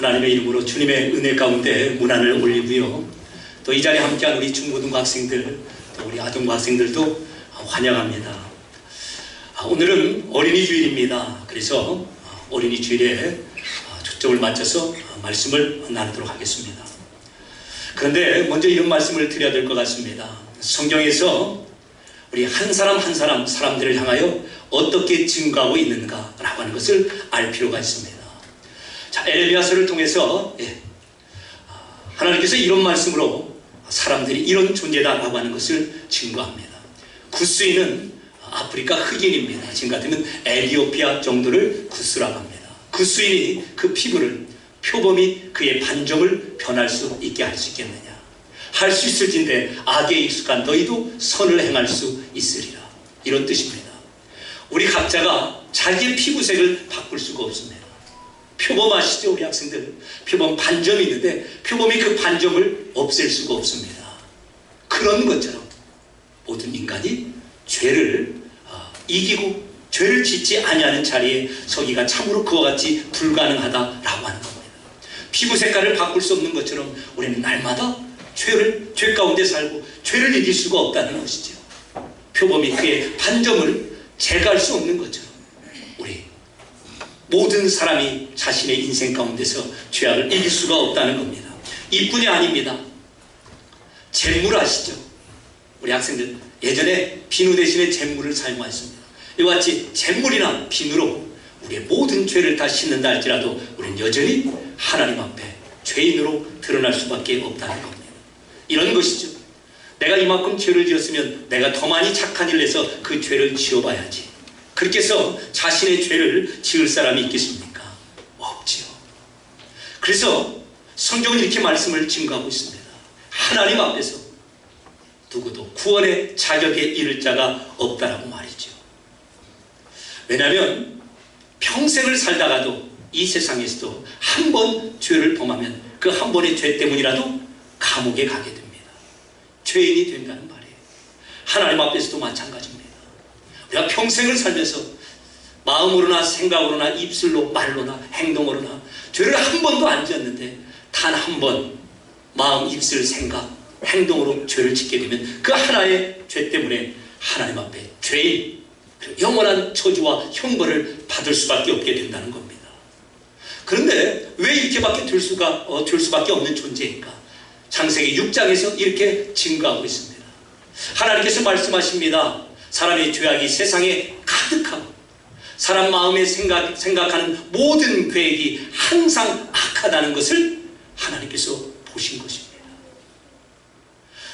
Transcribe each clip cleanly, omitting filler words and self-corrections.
하나님의 이름으로 주님의 은혜 가운데 문안을 올리고요. 또 이 자리에 함께한 우리 중고등부 학생들, 또 우리 아동부 학생들도 환영합니다. 오늘은 어린이 주일입니다. 그래서 어린이 주일에 초점을 맞춰서 말씀을 나누도록 하겠습니다. 그런데 먼저 이런 말씀을 드려야 될 것 같습니다. 성경에서 우리 한 사람 한 사람 사람들을 향하여 어떻게 증거하고 있는가라고 하는 것을 알 필요가 있습니다. 자, 에레미야서를 통해서 하나님께서 이런 말씀으로 사람들이 이런 존재다라고 하는 것을 증거합니다. 구스인은 아프리카 흑인입니다. 지금 같으면 에티오피아 정도를 구스라고 합니다. 구스인이 그 피부를 표범이 그의 반점을 변할 수 있게 할 수 있겠느냐? 할 수 있을진데 악에 익숙한 너희도 선을 행할 수 있으리라. 이런 뜻입니다. 우리 각자가 자기의 피부색을 바꿀 수가 없습니다. 표범 아시죠? 우리 학생들 표범 반점이 있는데 표범이 그 반점을 없앨 수가 없습니다. 그런 것처럼 모든 인간이 죄를 이기고 죄를 짓지 아니하는 자리에 서기가 참으로 그와 같이 불가능하다라고 하는 겁니다. 피부 색깔을 바꿀 수 없는 것처럼 우리는 날마다 죄 가운데 살고 죄를 이길 수가 없다는 것이죠. 표범이 그의 반점을 제거할 수 없는 것처럼 우리 모든 사람이 자신의 인생 가운데서 죄악을 이길 수가 없다는 겁니다. 이뿐이 아닙니다. 잿물 아시죠? 우리 학생들 예전에 비누 대신에 잿물을 사용하였습니다. 이와 같이 잿물이나 비누로 우리의 모든 죄를 다 씻는다 할지라도 우리는 여전히 하나님 앞에 죄인으로 드러날 수밖에 없다는 겁니다. 이런 것이죠. 내가 이만큼 죄를 지었으면 내가 더 많이 착한 일을 해서 그 죄를 지어봐야지. 그렇게 해서 자신의 죄를 지을 사람이 있겠습니까? 없지요. 그래서 성경은 이렇게 말씀을 증거하고 있습니다. 하나님 앞에서 누구도 구원의 자격에 이를 자가 없다라고 말이죠. 왜냐하면 평생을 살다가도 이 세상에서도 한 번 죄를 범하면 그 한 번의 죄 때문이라도 감옥에 가게 됩니다. 죄인이 된다는 말이에요. 하나님 앞에서도 마찬가지입니다. 우리가 평생을 살면서 마음으로나 생각으로나 입술로 말로나 행동으로나 죄를 한 번도 안 지었는데 단 한 번 마음, 입술, 생각, 행동으로 죄를 짓게 되면 그 하나의 죄 때문에 하나님 앞에 죄인, 영원한 저주와 형벌을 받을 수밖에 없게 된다는 겁니다. 그런데 왜 이렇게밖에 될 수밖에 없는 존재일까? 창세기 6장에서 이렇게 증거하고 있습니다. 하나님께서 말씀하십니다. 사람의 죄악이 세상에 가득하고 사람 마음에 생각하는 모든 계획이 항상 악하다는 것을 하나님께서 보신 것입니다.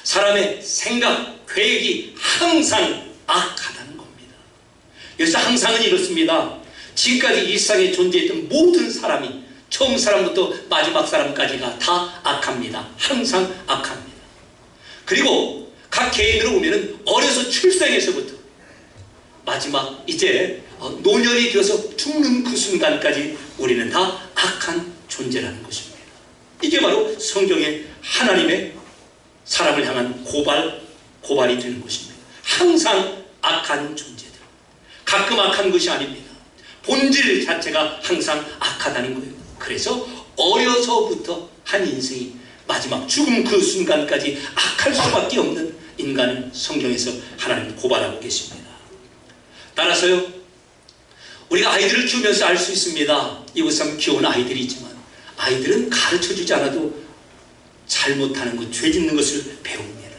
사람의 생각, 계획이 항상 악하다는 겁니다. 여기서 항상은 이렇습니다. 지금까지 이 세상에 존재했던 모든 사람이 처음 사람부터 마지막 사람까지가 다 악합니다. 항상 악합니다. 그리고 각 개인으로 보면은 어려서 출생에서부터 마지막 이제 노년이 되어서 죽는 그 순간까지 우리는 다 악한 존재라는 것입니다. 이게 바로 성경의 하나님의 사람을 향한 고발이 되는 것입니다. 항상 악한 존재들. 가끔 악한 것이 아닙니다. 본질 자체가 항상 악하다는 거예요. 그래서 어려서부터 한 인생이 마지막 죽음 그 순간까지 악할 수밖에 없는 인간을 성경에서 하나님 고발하고 계십니다. 따라서요, 우리가 아이들을 키우면서 알 수 있습니다. 이곳에 참 귀여운 아이들이 있지만 아이들은 가르쳐주지 않아도 잘못하는 것, 죄 짓는 것을 배웁니다.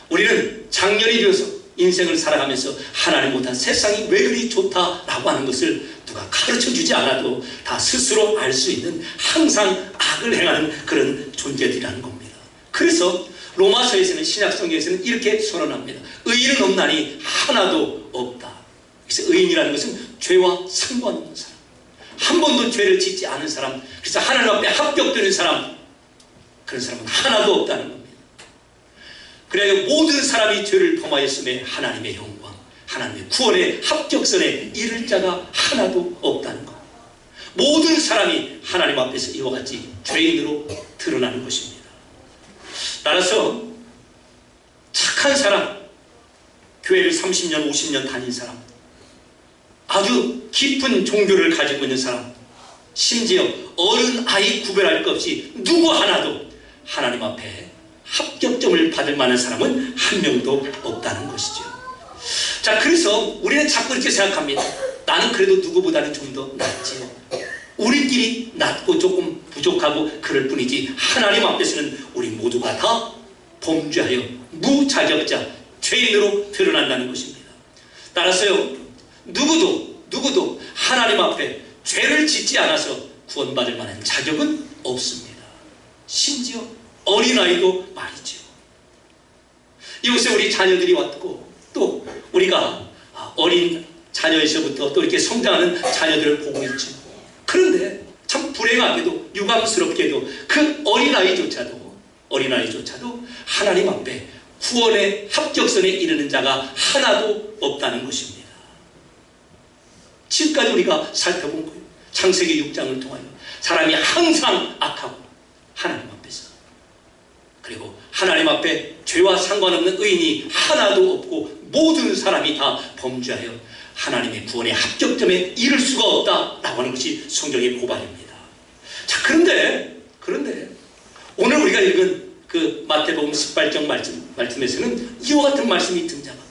우리는 장년이 되어서 인생을 살아가면서 하나님 못한 세상이 왜 그리 좋다라고 하는 것을 누가 가르쳐주지 않아도 다 스스로 알 수 있는 항상 악을 행하는 그런 존재들이라는 겁니다. 그래서 로마서에서는 신약성경에서는 이렇게 선언합니다. 의인은 없나니 하나도 없다. 그래서 의인이라는 것은 죄와 상관없는 사람, 한 번도 죄를 짓지 않은 사람, 그래서 하나님 앞에 합격되는 사람, 그런 사람은 하나도 없다는 겁니다. 그래야 모든 사람이 죄를 범하였음에 하나님의 영광, 하나님의 구원의 합격선에 이를 자가 하나도 없다는 것. 모든 사람이 하나님 앞에서 이와 같이 죄인으로 드러나는 것입니다. 따라서 착한 사람, 교회를 30년, 50년 다닌 사람, 아주 깊은 종교를 가지고 있는 사람, 심지어 어른 아이 구별할 것 없이 누구 하나도 하나님 앞에 합격점을 받을 만한 사람은 한 명도 없다는 것이죠. 자, 그래서 우리는 자꾸 이렇게 생각합니다. 나는 그래도 누구보다는 좀 더 낫지요. 우리끼리 낫고 조금 부족하고 그럴 뿐이지 하나님 앞에서는 우리 모두가 다 범죄하여 무자격자 죄인으로 드러난다는 것입니다. 따라서요, 누구도 하나님 앞에 죄를 짓지 않아서 구원받을 만한 자격은 없습니다. 심지어 어린아이도 말이죠. 이곳에 우리 자녀들이 왔고 또 우리가 어린 자녀에서부터 또 이렇게 성장하는 자녀들을 보고 있죠. 그런데 참 불행하게도 유감스럽게도 그 어린아이조차도 하나님 앞에 구원의 합격선에 이르는 자가 하나도 없다는 것입니다. 지금까지 우리가 살펴본 거예요. 창세기 6장을 통하여 사람이 항상 악하고 하나님 앞에서, 그리고 하나님 앞에 죄와 상관없는 의인이 하나도 없고 모든 사람이 다 범죄하여 하나님의 구원의 합격점에 이를 수가 없다라고 하는 것이 성경의 고발입니다. 자, 그런데 오늘 우리가 읽은 그 마태복음 18장 말씀에서는 이와 같은 말씀이 등장합니다.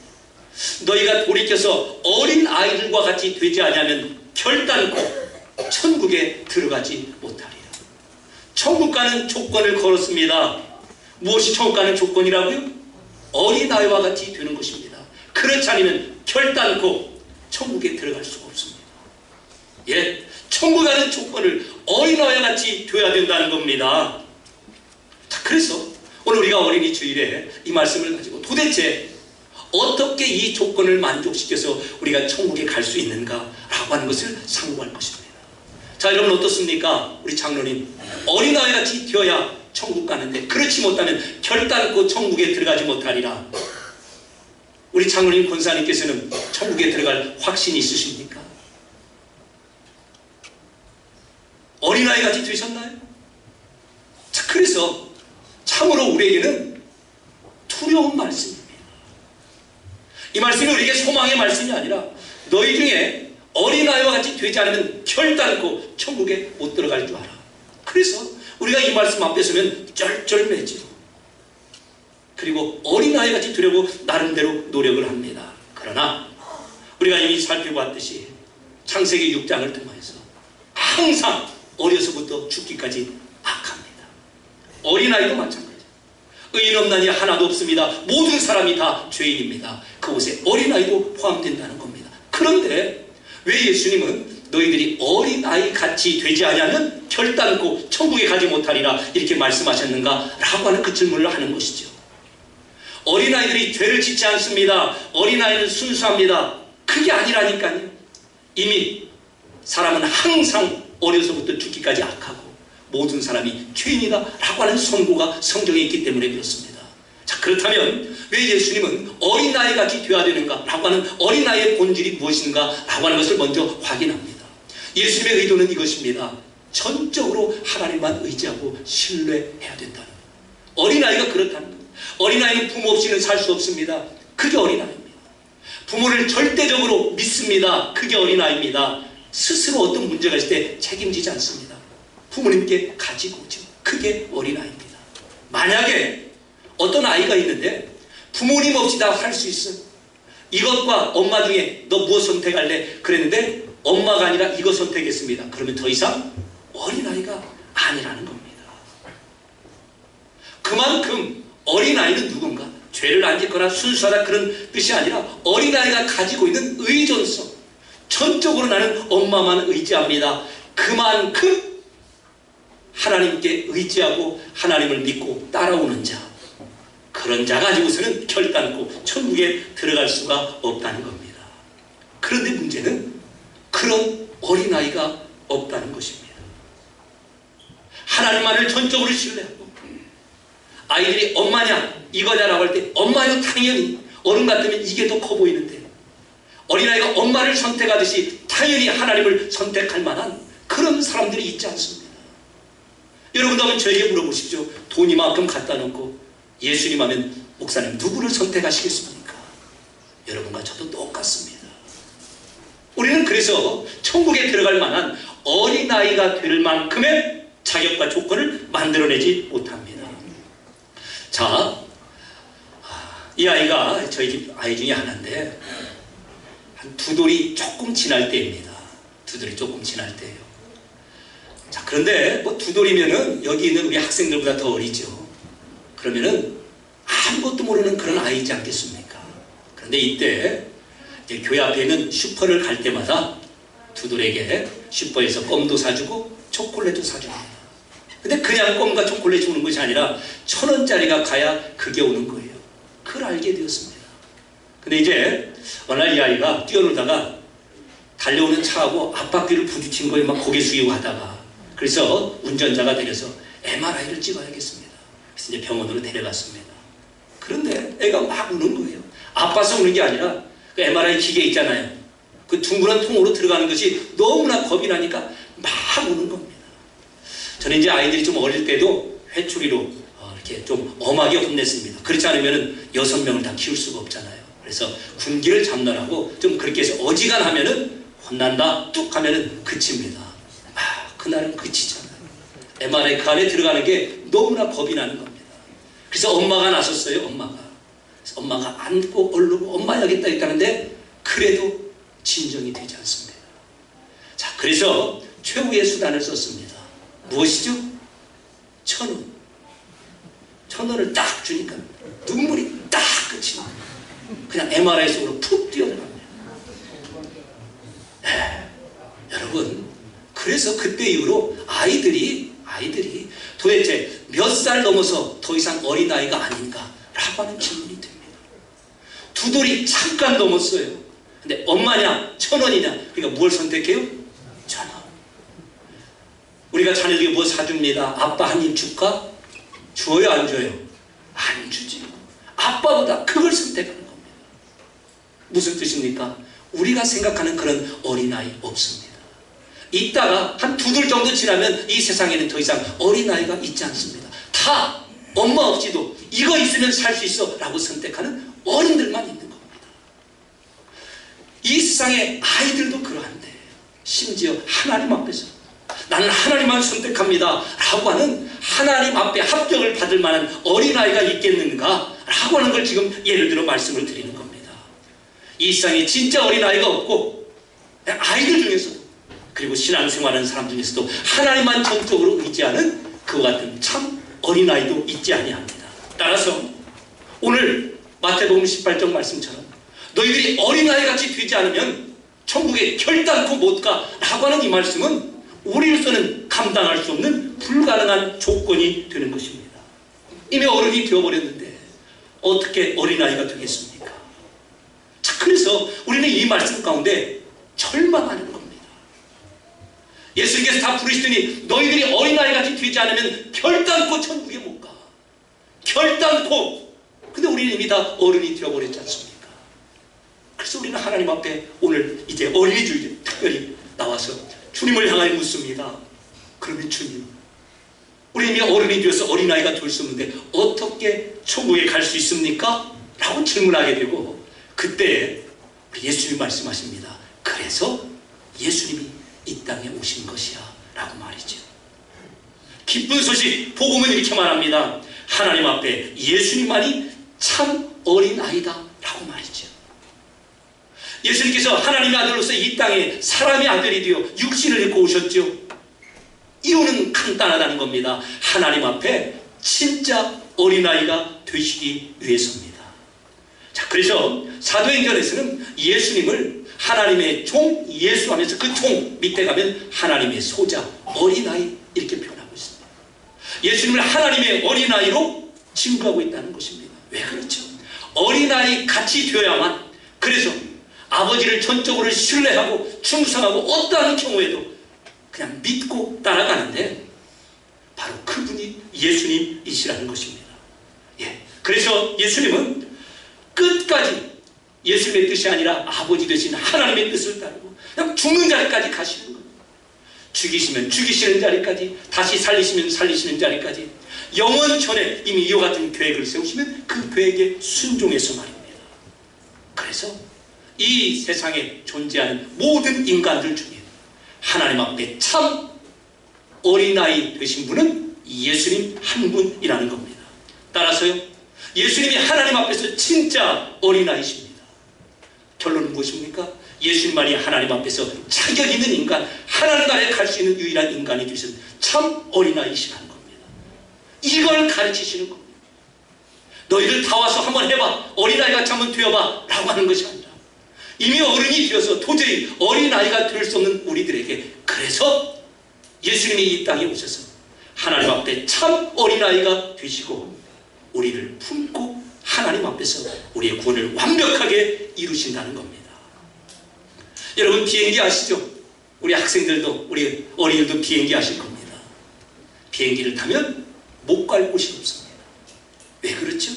너희가 돌이켜서 어린 아이들과 같이 되지 않으면 결단코 천국에 들어가지 못하리라. 천국 가는 조건을 걸었습니다. 무엇이 천국 가는 조건이라고요? 어린 아이와 같이 되는 것입니다. 그렇지 않으면 결단코 천국에 들어갈 수가 없습니다. 예, 천국 가는 조건을 어린아이와 같이 되어야 된다는 겁니다. 자, 그래서 오늘 우리가 어린이 주일에 이 말씀을 가지고 도대체 어떻게 이 조건을 만족시켜서 우리가 천국에 갈 수 있는가라고 하는 것을 상고할 것입니다. 자, 여러분 어떻습니까? 우리 장로님, 어린아이 같이 되어야 천국 가는데 그렇지 못하면 결단코 천국에 들어가지 못하리라. 우리 장로님 권사님께서는 천국에 들어갈 확신이 있으십니까? 어린아이 같이 되셨나요? 자, 그래서 참으로 우리에게는 두려운 말씀입니다. 이 말씀이 우리에게 소망의 말씀이 아니라 너희 중에 어린아이와 같이 되지 않으면 결단코 천국에 못 들어갈 줄 알아. 그래서 우리가 이 말씀 앞에 서면 쩔쩔매지요. 그리고 어린아이 같이 되려고 나름대로 노력을 합니다. 그러나 우리가 이미 살펴봤듯이 창세기 6장을 통해서 항상 어려서부터 죽기까지 악합니다. 어린아이도 마찬가지죠. 의인 없나니 하나도 없습니다. 모든 사람이 다 죄인입니다. 그곳에 어린아이도 포함된다는 겁니다. 그런데 왜 예수님은 너희들이 어린아이 같이 되지 아니하면 결단코 천국에 가지 못하리라 이렇게 말씀하셨는가? 라고 하는 그 질문을 하는 것이죠. 어린아이들이 죄를 짓지 않습니다. 어린아이는 순수합니다. 그게 아니라니까요. 이미 사람은 항상 어려서부터 죽기까지 악하고 모든 사람이 죄인이다 라고 하는 선고가 성경에 있기 때문에 그렇습니다. 자, 그렇다면 왜 예수님은 어린아이같이 되어야 되는가 라고 하는 어린아이의 본질이 무엇인가 라고 하는 것을 먼저 확인합니다. 예수님의 의도는 이것입니다. 전적으로 하나님만 의지하고 신뢰해야 된다는 거예요. 어린아이가 그렇다는 거예요. 어린아이는 부모 없이는 살 수 없습니다. 그게 어린아이입니다. 부모를 절대적으로 믿습니다. 그게 어린아이입니다. 스스로 어떤 문제가 있을 때 책임지지 않습니다. 부모님께 가지고 오죠. 그게 어린아이입니다. 만약에 어떤 아이가 있는데 부모님 없이 다 살 수 있어. 이것과 엄마 중에 너 무엇 선택할래? 그랬는데 엄마가 아니라 이거 선택했습니다. 그러면 더 이상 어린아이가 아니라는 겁니다. 그만큼 어린아이는 누군가? 죄를 안 짓거나 순수하다 그런 뜻이 아니라 어린아이가 가지고 있는 의존성, 전적으로 나는 엄마만 의지합니다. 그만큼 하나님께 의지하고 하나님을 믿고 따라오는 자, 그런 자 가지고서는 결단코 천국에 들어갈 수가 없다는 겁니다. 그런데 문제는 그런 어린아이가 없다는 것입니다. 하나님만을 전적으로 신뢰하고 아이들이 엄마냐 이거냐라고 할 때 엄마요 당연히, 어른 같으면 이게 더 커 보이는데 어린아이가 엄마를 선택하듯이 당연히 하나님을 선택할 만한 그런 사람들이 있지 않습니다. 여러분도 한번 저에게 물어보십시오. 돈 이만큼 갖다 놓고 예수님 하면 목사님 누구를 선택하시겠습니까? 여러분과 저도 똑같습니다. 우리는 그래서 천국에 들어갈 만한 어린아이가 될 만큼의 자격과 조건을 만들어내지 못합니다. 자, 이 아이가 저희 집 아이 중에 하나인데 한 두 돌이 조금 지날 때입니다. 두 돌이 조금 지날 때예요. 자, 그런데 뭐 두 돌이면은 여기 있는 우리 학생들보다 더 어리죠. 그러면은 아무것도 모르는 그런 아이지 않겠습니까? 그런데 이때 이제 교회 앞에 있는 슈퍼를 갈 때마다 두 돌에게 슈퍼에서 껌도 사주고 초콜릿도 사줍니다. 근데 그냥 껌과 초콜릿이 오는 것이 아니라 1,000원짜리가 가야 그게 오는 거예요. 그걸 알게 되었습니다. 근데 이제 어느 날 이 아이가 뛰어놀다가 달려오는 차하고 앞바퀴를 부딪힌 거에 막 고개 숙이고 하다가, 그래서 운전자가 내려서 MRI를 찍어야겠습니다. 그래서 이제 병원으로 데려갔습니다. 그런데 애가 막 우는 거예요. 아파서 우는 게 아니라 그 MRI 기계 있잖아요. 그 둥그런 통으로 들어가는 것이 너무나 겁이 나니까 막 우는 겁니다. 저는 이제 아이들이 좀 어릴 때도 회초리로 이렇게 좀 엄하게 혼냈습니다. 그렇지 않으면 6명을 다 키울 수가 없잖아요. 그래서 군기를 잡느라고 좀 그렇게 해서 어지간하면은 혼난다 뚝 하면은 그칩니다. 그날은 그치잖아요. MRI 그 안에 들어가는 게 너무나 겁이 나는 겁니다. 그래서 엄마가 나섰어요. 그래서 엄마가 안고 얼르고 엄마 해야겠다 했다는데 그래도 진정이 되지 않습니다. 자, 그래서 최후의 수단을 썼습니다. 무엇이죠? 1,000원. 1,000원을 딱 주니까 눈물이 딱 끝이 납니다. 그냥 MRI 속으로 푹 뛰어들어갑니다. 여러분, 그래서 그때 이후로 아이들이 도대체 몇 살 넘어서 더 이상 어린아이가 아닌가 라고 하는 질문이 됩니다. 두 돌이 잠깐 넘었어요. 근데 엄마냐 1,000원이냐, 그러니까 뭘 선택해요? 1,000원. 우리가 자녀들에게 뭐 사줍니다. 아빠 한 입 줄까? 줘요 안 줘요? 안 주지. 아빠보다 그걸 선택하는 겁니다. 무슨 뜻입니까? 우리가 생각하는 그런 어린아이 없습니다. 이따가 한 두 돌 정도 지나면 이 세상에는 더 이상 어린아이가 있지 않습니다. 다 엄마 없이도 이거 있으면 살 수 있어 라고 선택하는 어른들만 있는 겁니다. 이 세상의 아이들도 그러한데, 심지어 하나님 앞에서 나는 하나님만 선택합니다 라고 하는, 하나님 앞에 합격을 받을 만한 어린아이가 있겠는가 라고 하는 걸 지금 예를 들어 말씀을 드리는 겁니다. 이 세상에 진짜 어린아이가 없고, 아이들 중에서도, 그리고 신앙생활하는 사람 중에서도 하나님만 전적으로 의지하는 그와 같은 참 어린아이도 있지 아니합니다. 따라서 오늘 마태복음 18장 말씀처럼 너희들이 어린아이같이 되지 않으면 천국에 결단코 못 가라고 하는 이 말씀은 우리로서는 감당할 수 없는 불가능한 조건이 되는 것입니다. 이미 어른이 되어버렸는데 어떻게 어린아이가 되겠습니까? 자, 그래서 우리는 이 말씀 가운데 절망하는 겁니다. 예수님께서 다 부르시더니 너희들이 어린아이같이 되지 않으면 결단코 천국에 못 가. 결단코. 근데 우리는 이미 다 어른이 되어버렸지 않습니까? 그래서 우리는 하나님 앞에 오늘 이제 어린이 주일 특별히 나와서 주님을 향하여 묻습니다. 그러면 주님, 우리 이미 어른이 되어서 어린아이가 될 수 없는데 어떻게 천국에 갈 수 있습니까? 라고 질문하게 되고, 그때 우리 예수님이 말씀하십니다. 그래서 예수님이 이 땅에 오신 것이야 라고 말이죠. 기쁜 소식, 복음은 이렇게 말합니다. 하나님 앞에 예수님만이 참 어린아이다 라고 말이죠. 예수님께서 하나님의 아들로서 이 땅에 사람의 아들이 되어 육신을 입고 오셨죠. 이유는 간단하다는 겁니다. 하나님 앞에 진짜 어린아이가 되시기 위해서입니다. 자, 그래서 사도행전에서는 예수님을 하나님의 종 예수 하면서 그 종 밑에 가면 하나님의 소자 어린아이 이렇게 표현하고 있습니다. 예수님을 하나님의 어린아이로 징조하고 있다는 것입니다. 왜 그렇죠? 어린아이 같이 되어야만, 그래서 아버지를 전적으로 신뢰하고 충성하고 어떠한 경우에도 그냥 믿고 따라가는데 바로 그분이 예수님이시라는 것입니다. 예. 그래서 예수님은 끝까지 예수님의 뜻이 아니라 아버지 되신 하나님의 뜻을 따르고 그냥 죽는 자리까지 가시는 거예요. 죽이시면 죽이시는 자리까지, 다시 살리시면 살리시는 자리까지, 영원전에 이미 이와 같은 계획을 세우시면 그 계획에 순종해서 말입니다. 그래서 이 세상에 존재하는 모든 인간들 중에 하나님 앞에 참 어린아이 되신 분은 예수님 한 분이라는 겁니다. 따라서요, 예수님이 하나님 앞에서 진짜 어린아이십니다. 결론은 무엇입니까? 예수님만이 하나님 앞에서 자격 있는 인간, 하나님 나라에 갈 수 있는 유일한 인간이 되신 참 어린아이시라는 겁니다. 이걸 가르치시는 겁니다. 너희들 다 와서 한번 해봐, 어린아이같이 한번 되어봐 라고 하는 것이 아니라 이미 어른이 되어서 도저히 어린아이가 될 수 없는 우리들에게, 그래서 예수님이 이 땅에 오셔서 하나님 앞에 참 어린아이가 되시고 우리를 품고 하나님 앞에서 우리의 구원을 완벽하게 이루신다는 겁니다. 여러분, 비행기 아시죠? 우리 학생들도, 우리 어린이들도 비행기 아실 겁니다. 비행기를 타면 못 갈 곳이 없습니다. 왜 그렇죠?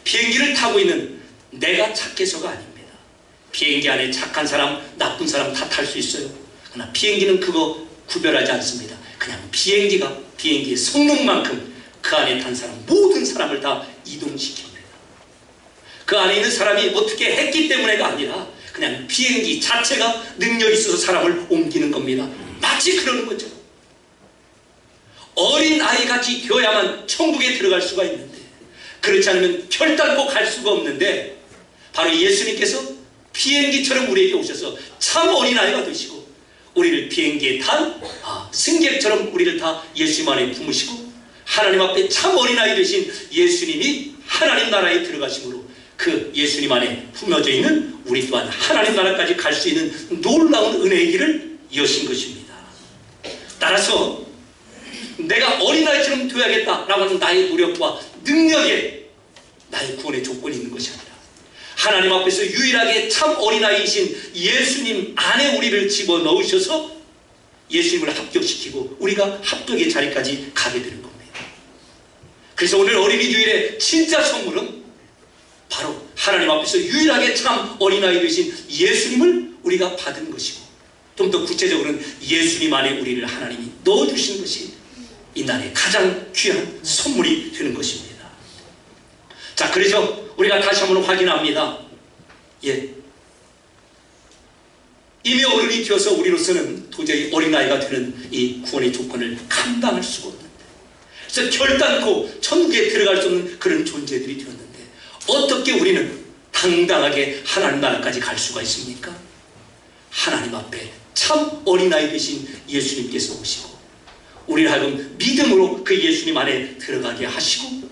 비행기를 타고 있는 내가 착해서가 아닙니다. 비행기 안에 착한 사람, 나쁜 사람 다 탈 수 있어요. 그러나 비행기는 그거 구별하지 않습니다. 그냥 비행기가 비행기의 성능만큼 그 안에 탄 사람, 모든 사람을 다 이동시킵니다. 그 안에 있는 사람이 어떻게 했기 때문에가 아니라 그냥 비행기 자체가 능력이 있어서 사람을 옮기는 겁니다. 마치 그러는 거죠. 어린아이같이 되어야만 천국에 들어갈 수가 있는데, 그렇지 않으면 결단코 갈 수가 없는데, 바로 예수님께서 비행기처럼 우리에게 오셔서 참 어린아이가 되시고 우리를 비행기에 탄 승객처럼 우리를 다 예수님 안에 품으시고 하나님 앞에 참 어린아이 되신 예수님이 하나님 나라에 들어가심으로 그 예수님 안에 품어져 있는 우리 또한 하나님 나라까지 갈 수 있는 놀라운 은혜의 길을 여신 것입니다. 따라서 내가 어린아이처럼 되어야겠다라고 하는 나의 노력과 능력에 나의 구원의 조건이 있는 것이 아니라 하나님 앞에서 유일하게 참 어린아이이신 예수님 안에 우리를 집어넣으셔서 예수님을 합격시키고 우리가 합격의 자리까지 가게 되는 겁니다. 그래서 오늘 어린이 주일의 진짜 선물은 바로 하나님 앞에서 유일하게 참 어린아이 되신 예수님을 우리가 받은 것이고, 좀 더 구체적으로는 예수님 안에 우리를 하나님이 넣어주신 것이 이 날의 가장 귀한 선물이 되는 것입니다. 자, 그래서 우리가 다시 한번 확인합니다. 이미 어른이 되어서 우리로서는 도저히 어린아이가 되는 이 구원의 조건을 감당할 수가 없는데, 그래서 결단코 천국에 들어갈 수 없는 그런 존재들이 되었는데, 어떻게 우리는 당당하게 하나님 나라까지 갈 수가 있습니까? 하나님 앞에 참 어린아이 되신 예수님께서 오시고 우리를 하여금 믿음으로 그 예수님 안에 들어가게 하시고,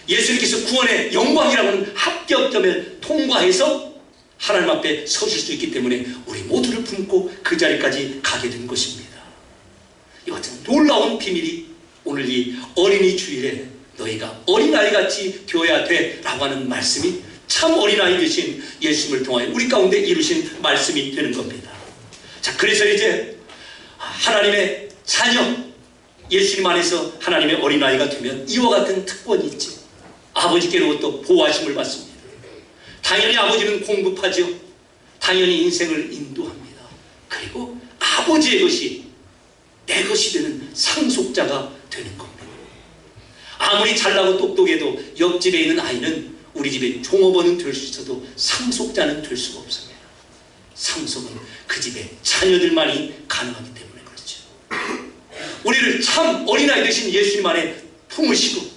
예수님께서 구원의 영광이라고 하는 합격점을 통과해서 하나님 앞에 서실 수 있기 때문에 우리 모두를 품고 그 자리까지 가게 된 것입니다. 이 같은 놀라운 비밀이 오늘 이 어린이 주일에 너희가 어린아이같이 되어야 돼 라고 하는 말씀이 참 어린아이 되신 예수님을 통하여 우리 가운데 이루신 말씀이 되는 겁니다. 자, 그래서 이제 하나님의 자녀, 예수님 안에서 하나님의 어린아이가 되면 이와 같은 특권이 있지. 아버지께로부터 보호하심을 받습니다. 당연히 아버지는 공급하죠. 당연히 인생을 인도합니다. 그리고 아버지의 것이 내 것이 되는 상속자가 되는 겁니다. 아무리 잘나고 똑똑해도 옆집에 있는 아이는 우리 집에 종업원은 될 수 있어도 상속자는 될 수가 없습니다. 상속은 그 집의 자녀들만이 가능하기 때문에 그렇죠. 우리를 참 어린아이 되신 예수님 안에 품으시고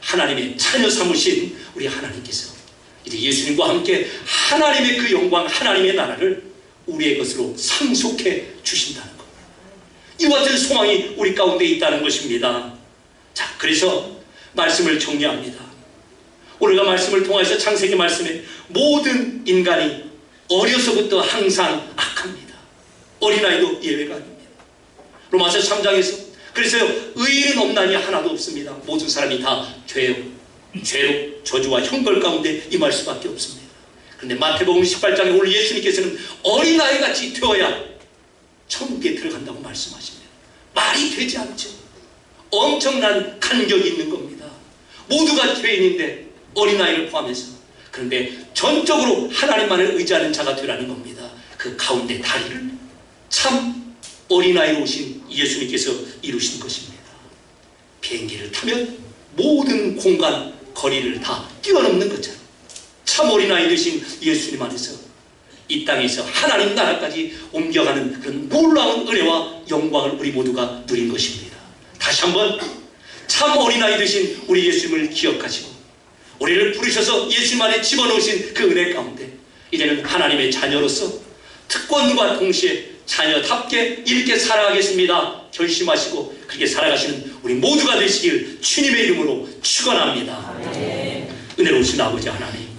하나님의 자녀 삼으신 우리 하나님께서 이제 예수님과 함께 하나님의 그 영광, 하나님의 나라를 우리의 것으로 상속해 주신다는 겁니다. 이와 같은 소망이 우리 가운데 있다는 것입니다. 자, 그래서 말씀을 정리합니다. 오늘과 말씀을 통해서 창세기 말씀에 모든 인간이 어려서부터 항상 악합니다. 어린아이도 예외가 아닙니다. 로마서 3장에서 그래서 의인은 없나니 하나도 없습니다. 모든 사람이 다 죄로 저주와 형벌 가운데 임할 수밖에 없습니다. 그런데 마태복음 18장에 오늘 예수님께서는 어린아이같이 되어야 천국에 들어간다고 말씀하십니다. 말이 되지 않죠. 엄청난 간격이 있는 겁니다. 모두가 죄인인데 어린아이를 포함해서. 그런데 전적으로 하나님만을 의지하는 자가 되라는 겁니다. 그 가운데 다리를 참 어린아이로 오신 예수님께서 이루신 것입니다. 비행기를 타면 모든 공간, 거리를 다 뛰어넘는 것처럼 참 어린아이 되신 예수님 안에서 이 땅에서 하나님 나라까지 옮겨가는 그런 놀라운 은혜와 영광을 우리 모두가 누린 것입니다. 다시 한번 참 어린아이 되신 우리 예수님을 기억하시고 우리를 부르셔서 예수님 안에 집어넣으신 그 은혜 가운데 이제는 하나님의 자녀로서 특권과 동시에 자녀답게 이렇게 살아가겠습니다 결심하시고 그렇게 살아가시는 우리 모두가 되시길 주님의 이름으로 축원합니다. 은혜로우신 아버지 하나님,